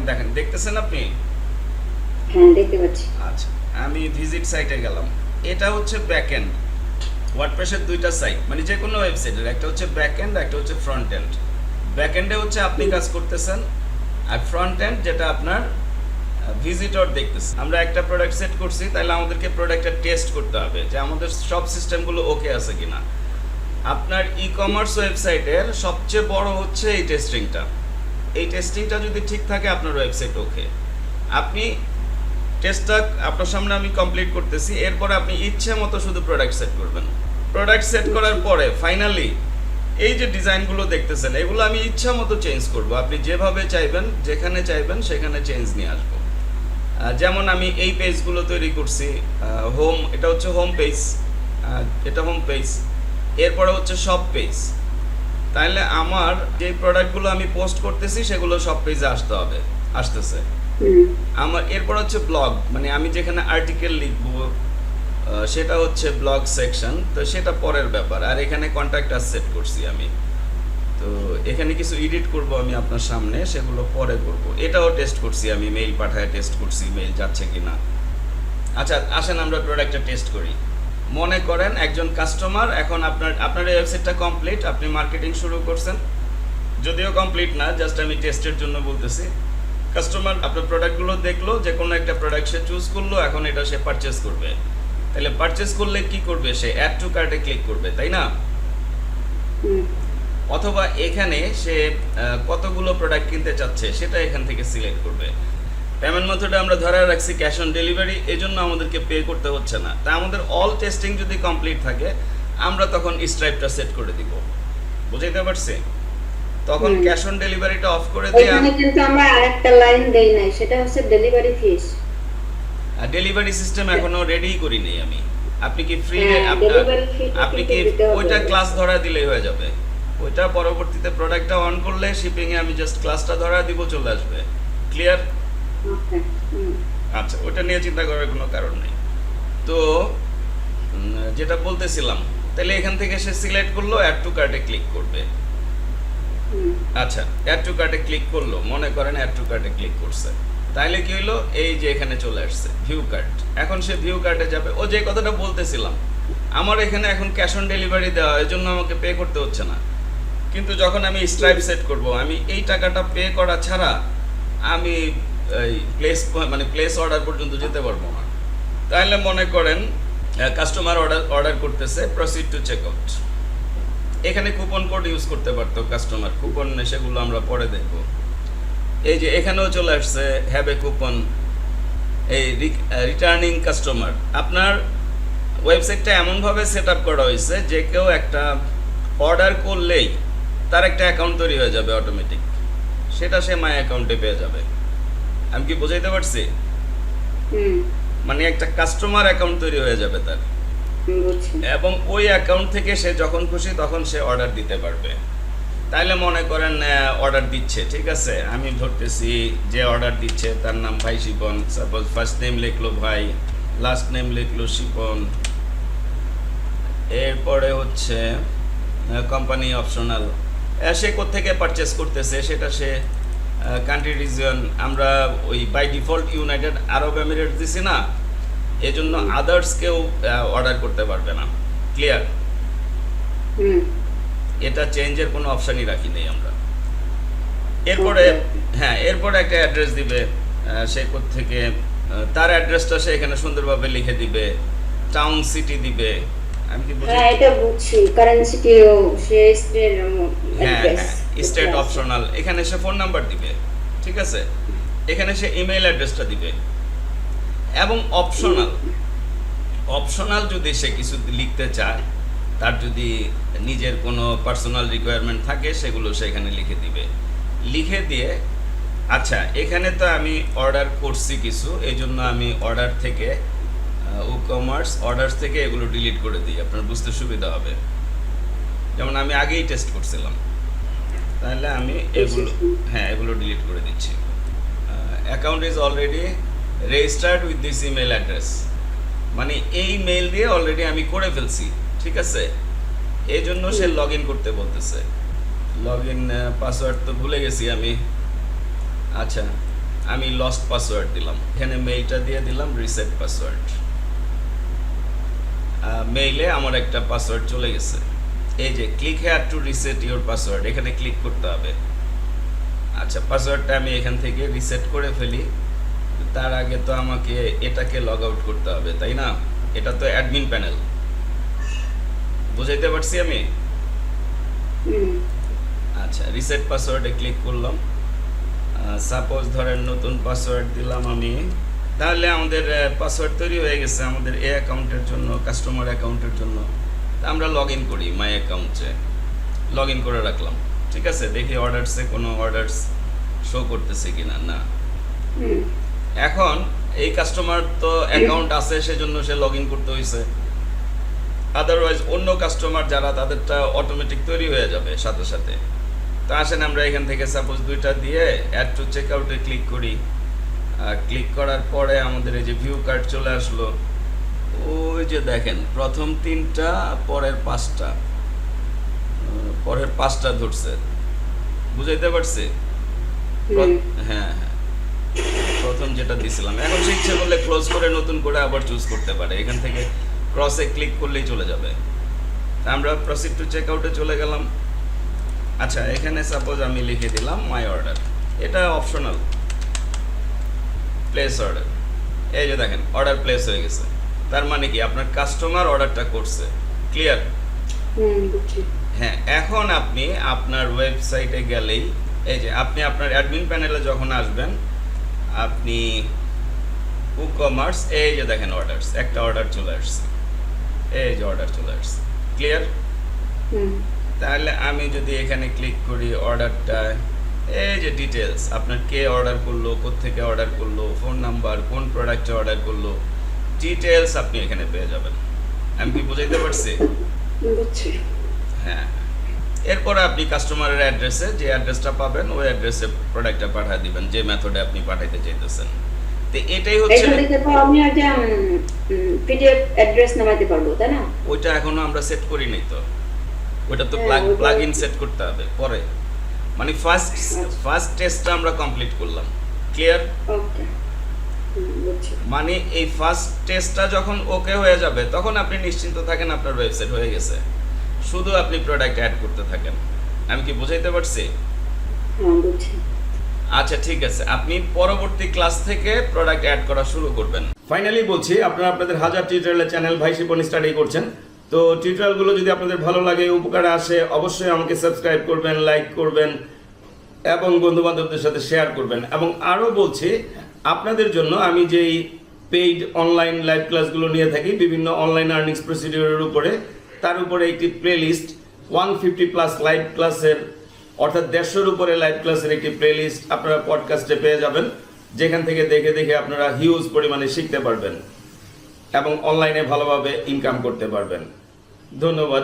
দেখেন, দেখতেছেন আপনি? হ্যাঁ দেখতে পাচ্ছি। আচ্ছা, আমি ভিজিট সাইটে গেলাম। এটা হচ্ছে ব্যাকএন্ড। ওয়ার্ডপ্রেসের দুইটা সাইট, মানে যে কোনো ওয়েবসাইটের, একটা হচ্ছে ব্যাকএন্ড, একটা হচ্ছে ফ্রন্ট এন্ড। ব্যাকএন্ডে হচ্ছে আপনি হুম, কাজ করতেছেন, আর ফ্রন্ট এন্ড যেটা আপনার ভিজিটর দেখতেছে। আমরা একটা প্রোডাক্ট সেট করছি, তাহলে আমাদেরকে প্রোডাক্টটা টেস্ট করতে হবে যে আমাদের সব সিস্টেমগুলো ওকে আছে কিনা। আপনার ই কমার্স ওয়েবসাইটের সবচেয়ে বড় হচ্ছে এই টেস্টিংটা। এই টেস্টিংটা যদি ঠিক থাকে আপনার ওয়েবসাইট ওকে। আপনি টেস্টটা আপনার সামনে আমি কমপ্লিট করতেছি, এরপর আপনি ইচ্ছে মতো শুধু প্রোডাক্ট সেট করবেন। প্রোডাক্ট সেট করার আচ্ছা। পরে ফাইনালি এই যে ডিজাইনগুলো দেখতেছেন, এগুলো আমি ইচ্ছা মতো চেঞ্জ করব। আপনি যেভাবে চাইবেন, যেখানে চাইবেন সেখানে চেঞ্জ নিয়ে আসবো। যেমন আমি এই পেজগুলো তৈরি করছি। হোম, এটা হচ্ছে হোম পেজ, এটা হোম পেজ। এরপরে হচ্ছে সব পেজ। তাহলে আমার যে প্রোডাক্টগুলো আমি পোস্ট করতেছি সেগুলো সব পেজে আসতে হবে, আসতেছে। হুম, আমার এরপর হচ্ছে ব্লগ, মানে আমি যেখানে আর্টিকেল লিখবো সেটা হচ্ছে ব্লগ সেকশন, তো সেটা পরের ব্যাপার। আর এখানে কন্ট্যাক্ট আস সেট করছি আমি। তো এখানে কিছু এডিট করব আমি আপনার সামনে, সেগুলো পরে করব। এটাও টেস্ট করছি আমি, মেইল পাঠায় টেস্ট করছি মেইল যাচ্ছে কিনা। আচ্ছা, আসেন আমরা প্রোডাক্টটা টেস্ট করি। মনে করেন একজন কাস্টমার, এখন আপনার এই ওয়েবসাইটটা কমপ্লিট, আপনি মার্কেটিং শুরু করছেন। যদিও কমপ্লিট না, জাস্ট আমি টেস্টের জন্য বলতেছি। কাস্টমার আপনার প্রোডাক্টগুলো দেখলো, যে কোনো একটা প্রোডাক্ট সে চুজ করলো, এখন এটা সে পারচেস করবে। তাহলে পারচেস করলে কি করবে? সে অ্যাড টু কার্টে ক্লিক করবে, তাই না? হুম, অথবা এখানে সে কতগুলো প্রোডাক্ট কিনতে চাচ্ছে সেটা এখান থেকে সিলেক্ট করবে। পেমেন্ট মেথডে আমরা ধরে রাখছি ক্যাশ অন ডেলিভারি, এই জন্য আমাদেরকে পে করতে হচ্ছে না। তাই আমাদের অল টেস্টিং যদি কমপ্লিট থাকে, আমরা তখন স্ট্রাইপটা সেট করে দিব। বুঝাইতে পারছি? তখন হুম। ক্যাশ অন ডেলিভারিটা অফ করে দিয়ে ওইখানে কিন্তু আমরা আরেকটা লাইন দেই নাই, সেটা হচ্ছে ডেলিভারি ফিস। ডেলিভারি সিস্টেম এখনো রেডি করি নেই আমি। আপনি কি ফ্রি? হ্যাঁ, ডেলিভারি ফিটা আপনি কিন্তু কি দিতে হবে। ওইটা ক্লাস ধরা দিলেই হয়ে যাবে? ওইটা পরবর্তীতে প্রোডাক্টটা অন করলে শিপিং এ আমি জাস্ট ক্লাসটা ধরা দিব, চলে আসবে। ক্লিয়ার? ওকে। হুম, আচ্ছা, ওটা নিয়ে চিন্তা করার কোনো কারণ নেই। তো যেটা বলতেছিলাম, তাহলে এখান থেকে সে সিলেক্ট করলো, অ্যাড টু কার্টে ক্লিক করবে। হুম, আচ্ছা, অ্যাড টু কার্টে ক্লিক করলো, মনে করেন অ্যাড টু কার্টে ক্লিক করছে। তাহলে কি হলো? এই যে এখানে চলে আসছে ভিউ কার্ট। এখন সে ভিউ কার্টে যাবে। ও যে কথাটা বলতেছিলাম, আমার এখানে এখন ক্যাশ অন ডেলিভারি দেওয়া, এর জন্য আমাকে পে করতে হচ্ছে না। কিন্তু যখন আমি স্ট্রাইপ সেট করব, আমি এই টাকাটা পে করা ছাড়া আমি এই প্লেস অর্ডার পর্যন্ত যেতে পারবো না। তাহলে মনে করেন কাস্টমার অর্ডার করতেছে, প্রসিড টু চেক আউট। এখানে কুপন কোড ইউজ করতে পারতো কাস্টমার, কুপন সেগুলো আমরা পরে দেখব। এই যে এখানেও চলে আসছে হ্যাভ এ কুপন। এই রিটার্নিং কাস্টমার, আপনার ওয়েবসাইটটা এমনভাবে সেট আপ করা হয়েছে যে কেউ একটা অর্ডার করলেই তার একটা অ্যাকাউন্ট তৈরি হয়ে যাবে অটোমেটিক, সেটা সে মাই অ্যাকাউন্টে পেয়ে যাবে। আমি কি বোঝাইতে পারছি? হুম, মানে একটা কাস্টমার অ্যাকাউন্ট তৈরি হয়ে যাবে তার, বুঝছি। এবং ওই অ্যাকাউন্ট থেকে সে যখন খুশি তখন সে অর্ডার দিতে পারবে। তাইলে মনে করেন অর্ডার দিচ্ছে, ঠিক আছে, আমি ধরতেছি যে অর্ডার দিচ্ছে তার নাম ভাই শিপন। সাপোজ ফার্স্ট নেম লিখলো ভাই, লাস্ট নেম লিখলো শিপন। এরপরে হচ্ছে কোম্পানি অপশনাল। সে কোত্থেকে পারচেস করতেছে সেটা সে কান্ট্রি রিজিয়ন, আমরা ওই by default United Arab Emirates দিছি না, এজন্য হুম, আদার্স কেউ অর্ডার করতে পারবে না। ক্লিয়ার? হুম, এটা চেঞ্জের কোনো অপশানই রাখি নেই আমরা। এরপরে ওকে, ওকে। হ্যাঁ, এরপরে একটা অ্যাড্রেস দিবে। সে থেকে তার অ্যাড্রেসটা সে এখানে সুন্দরভাবে লিখে দিবে। টাউন সিটি দিবে। আমি কি বুঝি? হ্যাঁ, এটা বুঝছি। কারেন্সিটিও সে স্টেট হ্যাঁ অ্যাড্রেস হ্যাঁ, এটা স্টেট আছে। অপশনাল। এখানে সে ফোন নাম্বার দিবে, ঠিক আছে। এখানে সে ইমেল অ্যাড্রেসটা দিবে। এবং অপশনাল, অপশনাল যদি সে কিছু লিখতে চায়, তার যদি নিজের কোনো পার্সোনাল রিকোয়ারমেন্ট থাকে, সেগুলো সে এখানে লিখে দিবে। লিখে দিয়ে আচ্ছা, এখানে তো আমি অর্ডার করছি কিছু, এই জন্য আমি অর্ডার থেকে কমার্স অর্ডার্স থেকে এগুলো ডিলিট করে দিই, আপনার বুঝতে সুবিধা হবে। যেমন আমি আগেই টেস্ট করছিলাম, তাহলে আমি এগুলো, বুঝেছি। হ্যাঁ, এগুলো ডিলিট করে দিচ্ছি। Account is already registered with this email address, মানে এই মেইল দিয়ে অলরেডি আমি করে ফেলছি, ঠিক আছে। এই জন্য সে হুম, লগ ইন করতে বলতেছে। লগ ইন পাসওয়ার্ড তো ভুলে গেছি আমি। আচ্ছা, আমি লস্ট পাসওয়ার্ড দিলাম, এখানে মেইলটা দিয়ে দিলাম রিসেট পাসওয়ার্ড। মেইলে আমার একটা পাসওয়ার্ড চলে গেছে। এই যে click here two reset your password, এখানে ক্লিক করতে হবে। আচ্ছা, পাসওয়ার্ডটা আমি এখান থেকে রিসেট করে ফেলি। তার আগে তো আমাকে এটাকে লগ আউট করতে হবে, তাই না? এটা তো অ্যাডমিন প্যানেল, বুঝাইতে পারছি আমি? আচ্ছা, রিসেট পাসওয়ার্ডে ক্লিক করলাম। সাপোজ ধরেন নতুন পাসওয়ার্ড দিলাম আমি, তাহলে আমাদের পাসওয়ার্ড তৈরি হয়ে গেছে আমাদের এই অ্যাকাউন্টের জন্য, কাস্টমার অ্যাকাউন্টের জন্য। তা আমরা লগ ইন করি মাই অ্যাকাউন্টে, লগ ইন করে রাখলাম। ঠিক আছে, দেখি অর্ডারসে কোনো অর্ডারস শো করতেছে কিনা। না। এখন এই কাস্টমার তো অ্যাকাউন্ট আছে, সেজন্য সে লগ ইন করতে হয়েছে। আদারওয়াইজ অন্য কাস্টমার যারা, তাদেরটা অটোমেটিক তৈরি হয়ে যাবে সাথে সাথে। তো আসেন আমরা এখান থেকে সাপোজ 2টা দিয়ে অ্যাড টু চেক আউটে ক্লিক করি। ক্লিক করার পরে আমাদের এই যে ভিউ কার্ড চলে আসলো। ওই যে দেখেন প্রথম 3টা, পরের 5টা ধরছে, বুঝাইতে পারছি? হ্যাঁ, প্রথম যেটা দিছিলাম। এখন সে ইচ্ছে করলে ক্লোজ করে নতুন করে আবার চুজ করতে পারে। এখান থেকে ক্রসে ক্লিক করলেই চলে যাবে। আমরা প্রসিড টু চেক আউটে চলে গেলাম। আচ্ছা, এখানে সাপোজ আমি লিখে দিলাম মাই অর্ডার, এটা অপশনাল। প্লেস অর্ডার, এই যে দেখেন অর্ডার প্লেস হয়ে গেছে। তার মানে কি আপনার কাস্টমার অর্ডারটা করছে। ক্লিয়ার? হ্যাঁ, এখন আপনি আপনার ওয়েবসাইটে গেলেই, এই যে আপনি আপনার অ্যাডমিন প্যানেলে যখন আসবেন, আপনি ই-কমার্স, এই যে দেখেন অর্ডারস, একটা অর্ডার চলে আসছে। এই যে অর্ডার চলে আসছে। ক্লিয়ার? তাহলে আমি যদি এখানে ক্লিক করি অর্ডারটা, এই যে ডিটেলস, আপনার কে অর্ডার করলো, কোত্থেকে অর্ডার করলো, ফোন নাম্বার, কোন প্রোডাক্টে অর্ডার করলো, ডিটেলস আপনি এখানে পেয়ে যাবেন। আমি কি বুঝাইতে পারছি? হ্যাঁ। এরপরে আপনি কাস্টমারের অ্যাড্রেসে, যে অ্যাড্রেসটা পাবেন ওই অ্যাড্রেসে প্রোডাক্টটা পাঠিয়ে দিবেন, যে মেথডে আপনি পাঠাইতে চাইতেছেন। তো এটাই হচ্ছে, এখান থেকে তো আমি আজ পিডিএফ অ্যাড্রেস নামাইতে পারবো, তাই না? ওইটা এখনো আমরা সেট করি নাই তো, ওইটা তো প্লাগ ইন সেট করতে হবে পরে। মানে ফার্স্ট টেস্টটা আমরা কমপ্লিট করলাম। ক্লিয়ার? ওকে, মানে এই ফার্স্ট টেস্টটা যখন ওকে হয়ে যাবে, তখন আপনি নিশ্চিন্ত থাকেন আপনার ওয়েবসাইট হয়ে গেছে। শুধু আপনি প্রোডাক্ট অ্যাড করতে থাকেন। আমি কি বুঝাইতে পারছি? আচ্ছা, ঠিক আছে, আপনি পরবর্তী ক্লাস থেকে প্রোডাক্ট অ্যাড করা শুরু করবেন। ফাইনালি বলছি, আপনারা আপনাদের হাজার টিউটোরিয়ালের চ্যানেল ভাই শিপন স্টাডি করছেন। তো টিউটোরিয়ালগুলো যদি আপনাদের ভালো লাগে, উপকারে আসে, অবশ্যই আমাকে সাবস্ক্রাইব করবেন, লাইক করবেন এবং বন্ধু বান্ধবদের সাথে শেয়ার করবেন। এবং আরও বলছি, আপনাদের জন্য আমি যেই পেইড অনলাইন লাইভ ক্লাসগুলো নিয়ে থাকি বিভিন্ন অনলাইন আর্নিংস প্রসিডিউরের উপরে, তার উপরে একটি প্লেলিস্ট 150+ লাইভ ক্লাসের, অর্থাৎ 150-এর উপরে লাইভ ক্লাসের একটি প্লেলিস্ট আপনারা পডকাস্টে পেয়ে যাবেন, যেখান থেকে দেখে দেখে আপনারা হিউজ পরিমাণে শিখতে পারবেন এবং অনলাইনে ভালোভাবে ইনকাম করতে পারবেন। ধন্যবাদ।